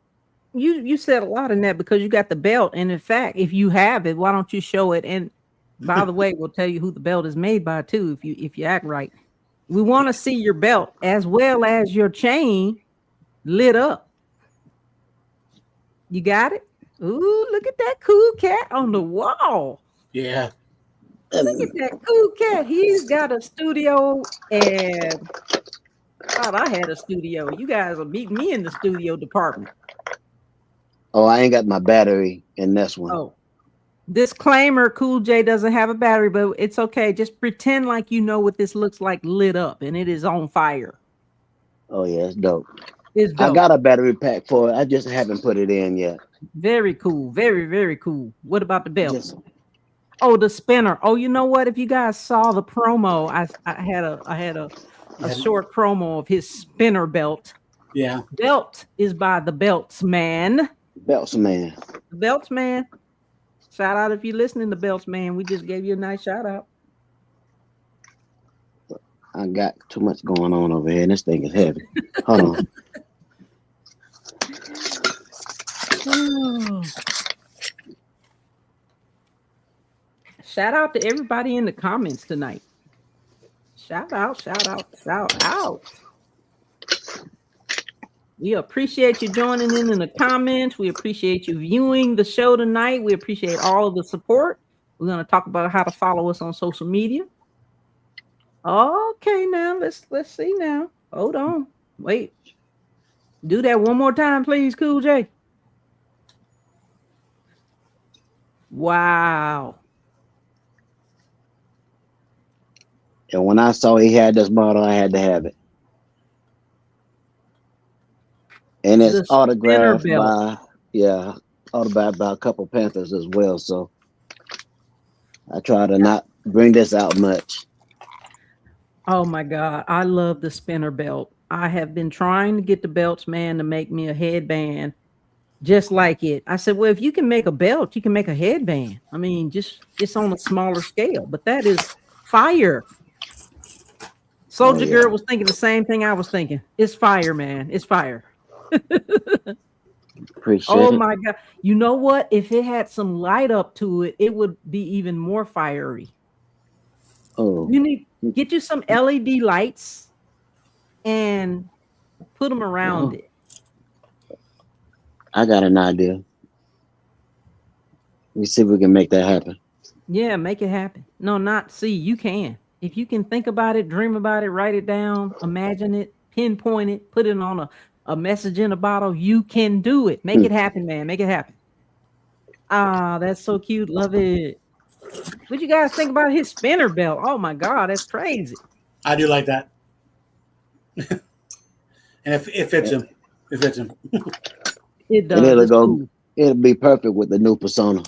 you said a lot in that because you got the belt, and in fact, if you have it, why don't you show it? And by the way, we'll tell you who the belt is made by too, if you act right. We want to see your belt as well as your chain lit up. You got it? Ooh, look at that cool cat on the wall. Yeah. Look at that cool cat. He's got a studio and thought I had a studio. You guys are beating me in the studio department. Oh, I ain't got my battery in this one. Oh, disclaimer, Cool J doesn't have a battery, but it's okay. Just pretend like you know what this looks like lit up and it is on fire. Oh yeah, it's dope. It's I dope. got a battery pack for it. I just haven't put it in yet. Very cool. Very, very cool. What about the belt? Just Oh, the spinner. Oh, you know what? If you guys saw the promo, I had a short promo of his spinner belt. Yeah. Belt is by the Belts Man. belts, man. The Belts Man. Shout out if you're listening to Belts Man. We just gave you a nice shout out. I got too much going on over here, and this thing is heavy. Hold on. Oh. Shout out to everybody in the comments tonight. Shout out, shout out, shout out. We appreciate you joining in the comments. We appreciate you viewing the show tonight. We appreciate all of the support. We're going to talk about how to follow us on social media. Okay, now let's see now. Hold on. Wait. Do that one more time, please, Cool J. Wow. And when I saw he had this model, I had to have it. And The it's spinner autographed belt. autographed by a couple Panthers as well. So I try to not bring this out much. Oh my God. I love the spinner belt. I have been trying to get the Belts Man to make me a headband just like it. I said, well, if you can make a belt, you can make a headband. I mean, just on a smaller scale, but that is fire. Soldier yeah. Girl was thinking the same thing I was thinking. It's fire, man. It's fire. Appreciate Oh it. my God. You know what? If it had some light up to it, it would be even more fiery. Oh, You need get you some LED lights and put them around well, it. I got an idea. Let me see if we can make that happen. Yeah, make it happen. No, not see. You can. If you can think about it, dream about it, write it down, imagine it, pinpoint it, put it on a message in a bottle, you can do it. Make it happen, man. Make it happen. Ah, that's so cute. Love it. What you guys think about his spinner belt? Oh my God, that's crazy. I do like that. And it fits him. It fits him. It does. And it'll It's go. cool. It'll be perfect with the new persona.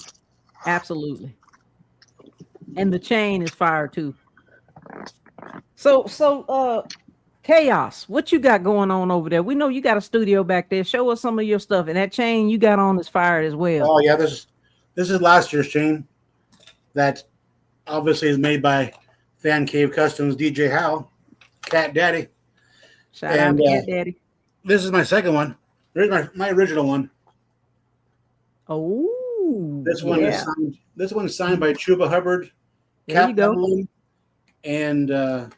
Absolutely. And the chain is fire too. So Chaos, what you got going on over there? We know you got a studio back there. Show us some of your stuff. And that chain you got on is fired as well. Oh yeah, this is last year's chain that obviously is made by Fan Cave Customs DJ Hal, Cat Daddy. Shout out to Cat Daddy. This is my second one. There's my original one. Oh, This one is signed. This one's signed by Chuba Hubbard, there you go. Evelyn, and was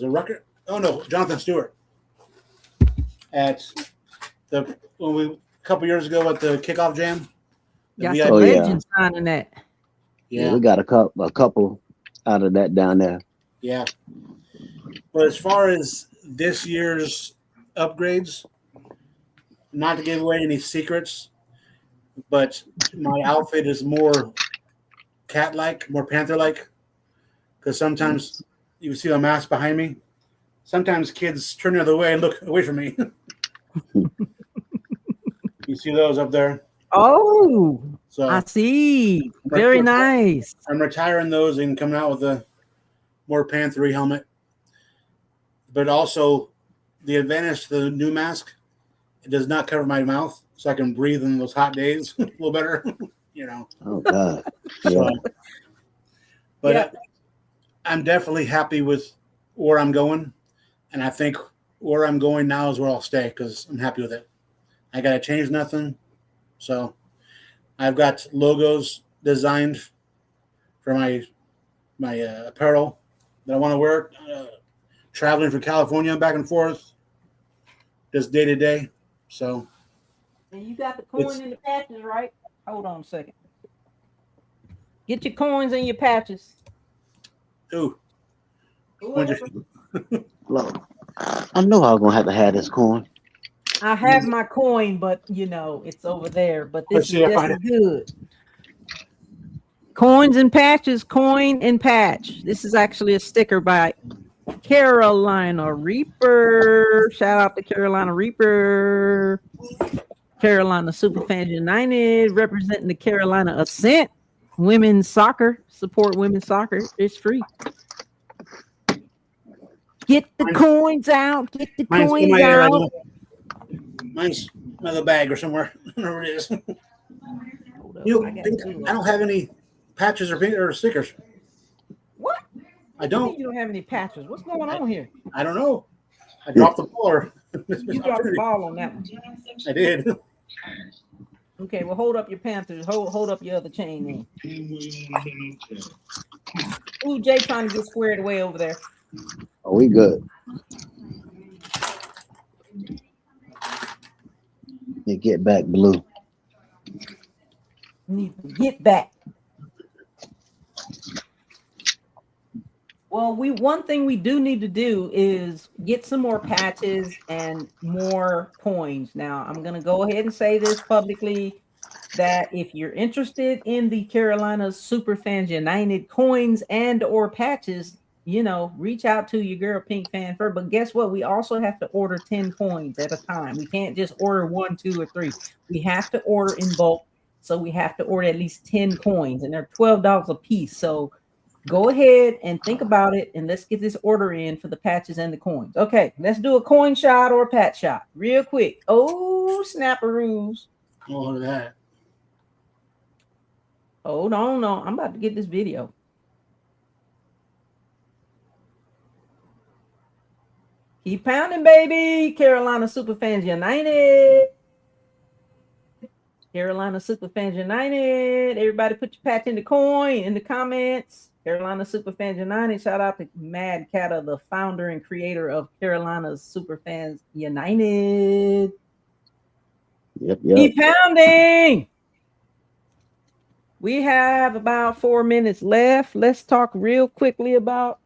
it Rucker? Oh no, Jonathan Stewart. At a couple years ago at the kickoff jam. Got some legends signing that. Yeah, we got a couple out of that down there. Yeah. But as far as this year's upgrades, not to give away any secrets, but my outfit is more cat-like, more panther-like, because sometimes you can see the mask behind me. Sometimes kids turn the other way and look away from me. You see those up there? Oh, so I see. Very nice. I'm retiring those and coming out with a more panthery helmet. But also, the advantage to the new mask, it does not cover my mouth, so I can breathe in those hot days a little better, you know. Oh, God. Yeah. So, but I'm definitely happy with where I'm going, and I think where I'm going now is where I'll stay because I'm happy with it. I got to change nothing. So I've got logos designed for my apparel that I want to wear, traveling from California back and forth, just day to day. So, and you got the coin in the patches, right? Hold on a second. Get your coins in your patches. Ooh. Look, I know I was gonna have this coin. I have my coin, but it's over there. But this is just good. Coins and patches, coin and patch. This is actually a sticker by Carolina Reaper. Shout out to Carolina Reaper. Carolina Superfans United, representing the Carolina Ascent. Women's soccer. Support women's soccer. It's free. Get the coins out. Get the coins out. Mine's in the bag or somewhere. Wherever it is. I don't have any patches or stickers. What? I don't. You don't have any patches. What's going on here? I don't know. I dropped the ball. You dropped the ball on that one. I did. Okay, well, hold up your Panthers. Hold up your other chain then. Ooh, Jay trying to get squared away over there. Oh, we good. You get back, Blue. Need to get back. Well, one thing we do need to do is get some more patches and more coins. Now, I'm going to go ahead and say this publicly that if you're interested in the Carolina Superfans United coins and or patches, reach out to your girl Pink Fan Fur. But guess what? We also have to order 10 coins at a time. We can't just order 1, 2, or 3. We have to order in bulk. So we have to order at least 10 coins, and they're $12 a piece. So go ahead and think about it, and let's get this order in for the patches and the coins. Okay, let's do a coin shot or a patch shot real quick. Oh, snapperoos. Oh, look at that. Hold on, no. I'm about to get this video. Keep pounding, baby. Carolina Superfans United. Carolina Superfans United. Everybody put your patch in the coin in the comments. Carolina Superfans United. Shout out to Mad Catta, the founder and creator of Carolina Superfans United. Yep. Keep pounding. We have about 4 minutes left. Let's talk real quickly about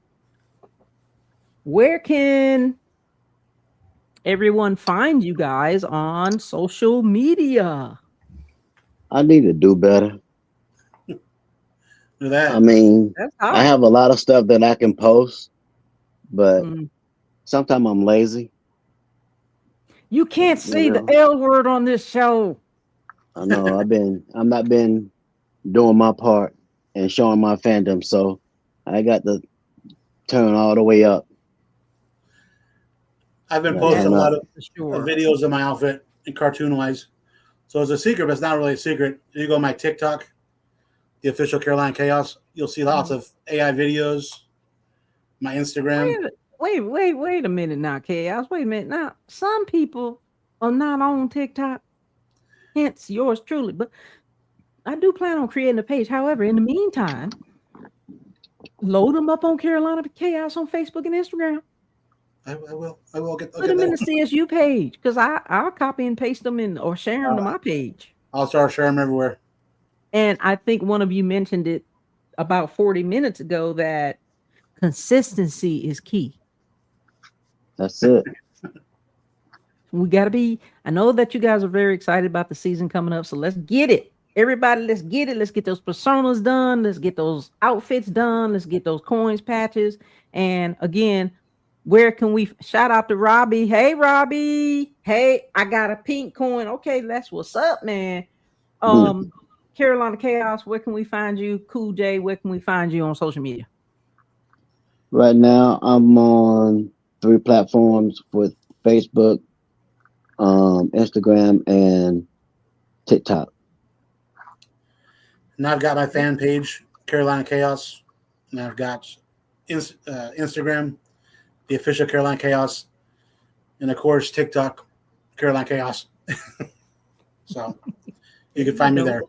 where can everyone find you guys on social media? I need to do better. Do that. I mean, That's I hard. have a lot of stuff that I can post, but Mm. sometimes I'm lazy. You can't You say the know, L word on this show. I know I'm not been doing my part and showing my fandom, so I got to turn all the way up. I've been Got to That posting turn a lot up. is for of sure. videos of my outfit and cartoon wise. So it's a secret, but it's not really a secret. If you go on my TikTok, the official Carolina Chaos, you'll see lots of AI videos. My Instagram. Wait a minute now, Chaos. Wait a minute. Now, some people are not on TikTok, hence yours truly. But I do plan on creating a page. However, in the meantime, load them up on Carolina Chaos on Facebook and Instagram. I will. I will get. I'll Put get them in that. the CSU page because I'll copy and paste them in or share them to my page. I'll start sharing them everywhere. And I think one of you mentioned it about 40 minutes ago that consistency is key. That's it. We got to be, I know that you guys are very excited about the season coming up. So let's get it. Everybody, let's get it. Let's get those personas done. Let's get those outfits done. Let's get those coins, patches. And again, where can we shout out to Robbie? Hey, Robbie. Hey, I got a pink coin. Okay, that's what's up, man. Um, Carolina Chaos, where can we find you? Cool J, where can we find you on social media? Right now, I'm on 3 platforms with Facebook, Instagram, and TikTok. And I've got my fan page, Carolina Chaos, and I've got Instagram, the official Carolina Chaos, and of course TikTok, Carolina Chaos. So you can find me there.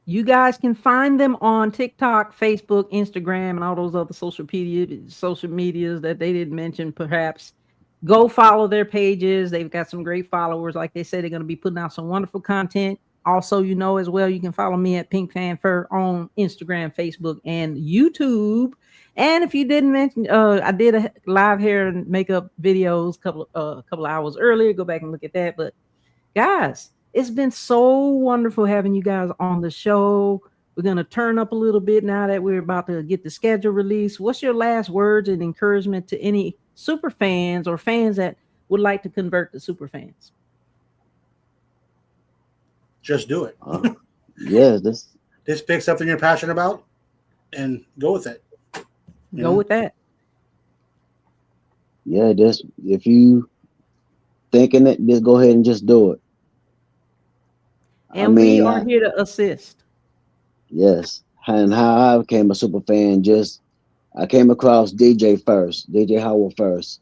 You guys can find them on TikTok, Facebook, Instagram, and all those other social medias that they didn't mention, perhaps. Go follow their pages. They've got some great followers. Like they said, they're going to be putting out some wonderful content. Also, as well, you can follow me at Pink Fan Fur on Instagram, Facebook, and YouTube. And if you didn't mention, I did a live hair and makeup videos couple hours earlier. Go back and look at that. But guys, it's been so wonderful having you guys on the show. We're going to turn up a little bit now that we're about to get the schedule released. What's your last words and encouragement to any super fans or fans that would like to convert to super fans? Just do it. Yes, Just pick something you're passionate about and go with it. Go with that. yeah. Just if you thinking it, just go ahead and just do it. And we are here to assist. Yes, and how I became a super fan, just I came across DJ Howell first,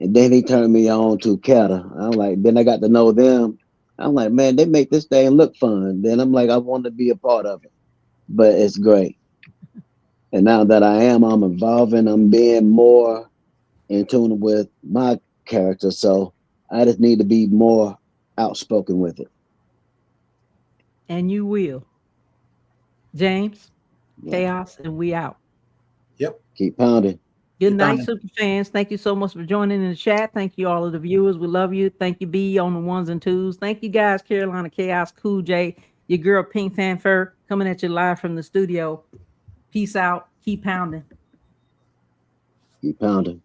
and then he turned me on to Kata. I'm like, then I got to know them. I'm like, man, they make this thing look fun. Then I'm like, I want to be a part of it, but it's great. And now that I'm evolving. I'm being more in tune with my character, so I just need to be more outspoken with it. And you will. James, Yeah. Chaos, and we out. Yep. Keep pounding. Good Keep night, pounding. super fans. Thank you so much for joining in the chat. Thank you, all of the viewers. We love you. Thank you, B, on the ones and twos. Thank you, guys. Carolina Chaos, Cool J, your girl, Pink Fanfare, coming at you live from the studio. Peace out. Keep pounding. Keep pounding.